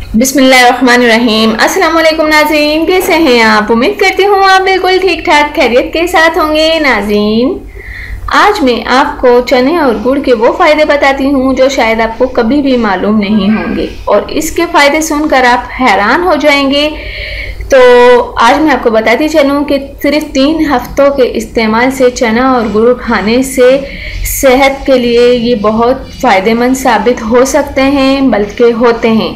बिस्मिल्लाहिर्रहमानिर्रहीम। अस्सलाम वालेकुम नाज़रीन, कैसे हैं आप? उम्मीद करती हूँ आप बिल्कुल ठीक ठाक खैरियत के साथ होंगे। नाज़रीन, आज मैं आपको चने और गुड़ के वो फ़ायदे बताती हूँ जो शायद आपको कभी भी मालूम नहीं होंगे और इसके फ़ायदे सुनकर आप हैरान हो जाएंगे। तो आज मैं आपको बताती चलूँ कि सिर्फ 3 हफ्तों के इस्तेमाल से चना और गुड़ खाने से सेहत के लिए ये बहुत फ़ायदेमंद साबित हो सकते हैं, बल्कि होते हैं।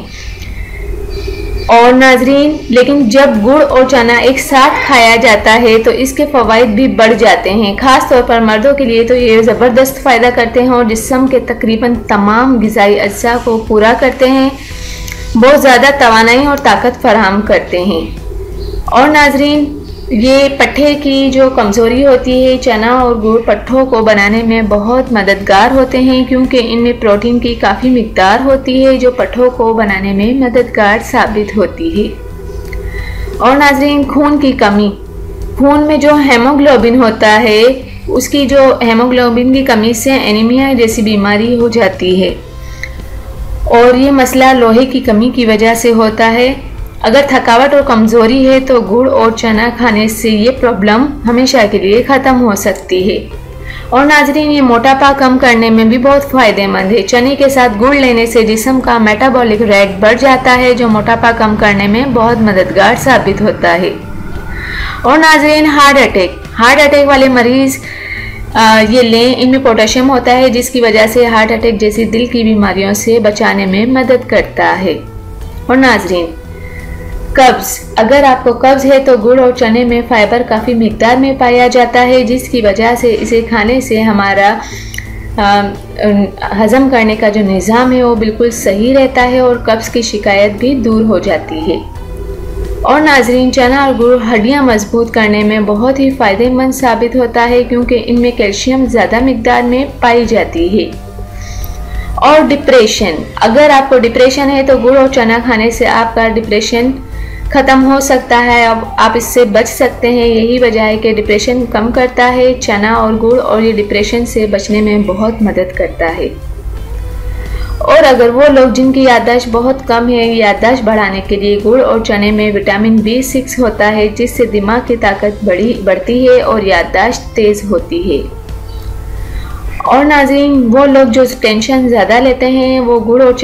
और नाजरीन, लेकिन जब गुड़ और चना एक साथ खाया जाता है तो इसके फ़वाइद भी बढ़ जाते हैं। ख़ास तौर पर मर्दों के लिए तो ये ज़बरदस्त फ़ायदा करते हैं और जिस्म के तकरीबन तमाम ग़िज़ाई अज्जा को पूरा करते हैं, बहुत ज़्यादा तवानाई और ताकत फराहम करते हैं। और नाजरीन, ये पट्ठे की जो कमज़ोरी होती है, चना और गुड़ पट्ठों को बनाने में बहुत मददगार होते हैं क्योंकि इनमें प्रोटीन की काफ़ी मिकदार होती है जो पट्ठों को बनाने में मददगार साबित होती है। और नाजरीन, खून की कमी, खून में जो हेमोग्लोबिन होता है, उसकी जो हेमोग्लोबिन की कमी से एनीमिया जैसी बीमारी हो जाती है और ये मसला लोहे की कमी की वजह से होता है। अगर थकावट और कमज़ोरी है तो गुड़ और चना खाने से ये प्रॉब्लम हमेशा के लिए ख़त्म हो सकती है। और नाजरीन, ये मोटापा कम करने में भी बहुत फ़ायदेमंद है। चने के साथ गुड़ लेने से जिस्म का मेटाबॉलिक रेट बढ़ जाता है जो मोटापा कम करने में बहुत मददगार साबित होता है। और नाजरीन, हार्ट अटैक वाले मरीज़ ये लें, इनमें पोटेशियम होता है जिसकी वजह से हार्ट अटैक जैसी दिल की बीमारियों से बचाने में मदद करता है। और नाजरीन, कब्ज़, अगर आपको कब्ज़ है तो गुड़ और चने में फ़ाइबर काफ़ी मिकदार में पाया जाता है जिसकी वजह से इसे खाने से हमारा हज़म करने का जो निज़ाम है वो बिल्कुल सही रहता है और कब्ज़ की शिकायत भी दूर हो जाती है। और नाजरीन, चना और गुड़ हड्डियाँ मजबूत करने में बहुत ही फ़ायदेमंद साबित होता है क्योंकि इनमें कैल्शियम ज़्यादा मिकदार में पाई जाती है। और डिप्रेशन, अगर आपको डिप्रेशन है तो गुड़ और चना खाने से आपका डिप्रेशन ख़त्म हो सकता है। अब आप इससे बच सकते हैं। यही वजह है कि डिप्रेशन कम करता है चना और गुड़, और ये डिप्रेशन से बचने में बहुत मदद करता है। और अगर वो लोग जिनकी याददाश्त बहुत कम है, याददाश्त बढ़ाने के लिए गुड़ और चने में विटामिन B6 होता है जिससे दिमाग की ताकत बढ़ती है और याददाश्त तेज़ होती है। और नाज़रीन, वो लोग जो टेंशन ज़्यादा लेते हैं वो गुड़ और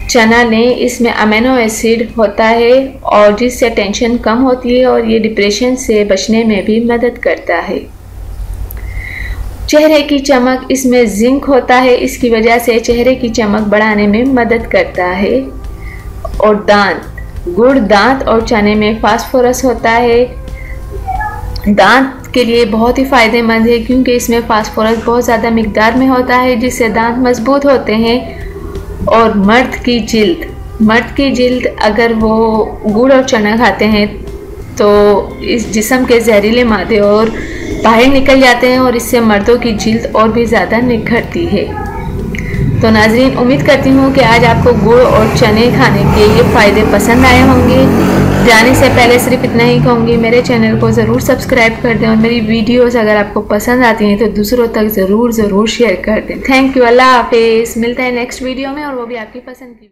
चना लें, इसमें अमीनो एसिड होता है और जिससे टेंशन कम होती है और ये डिप्रेशन से बचने में भी मदद करता है। चेहरे की चमक, इसमें जिंक होता है, इसकी वजह से चेहरे की चमक बढ़ाने में मदद करता है। और गुड़, दांत और चने में फास्फोरस होता है, दांत के लिए बहुत ही फ़ायदेमंद है क्योंकि इसमें फास्फोरस बहुत ज़्यादा मिकदार में होता है जिससे दांत मजबूत होते हैं। और मर्द की जिल्द अगर वो गुड़ और चना खाते हैं तो इस जिस्म के जहरीले मादे और बाहर निकल जाते हैं और इससे मर्दों की जिल्द और भी ज़्यादा निखरती है। तो नाजरीन, उम्मीद करती हूँ कि आज आपको गुड़ और चने खाने के ये फ़ायदे पसंद आए होंगे। जाने से पहले सिर्फ इतना ही कहूँगी, मेरे चैनल को ज़रूर सब्सक्राइब कर दें और मेरी वीडियोस अगर आपको पसंद आती हैं तो दूसरों तक ज़रूर शेयर कर दें। थैंक यू, अल्लाह हाफिज़। मिलता है नेक्स्ट वीडियो में और वो भी आपकी पसंद की।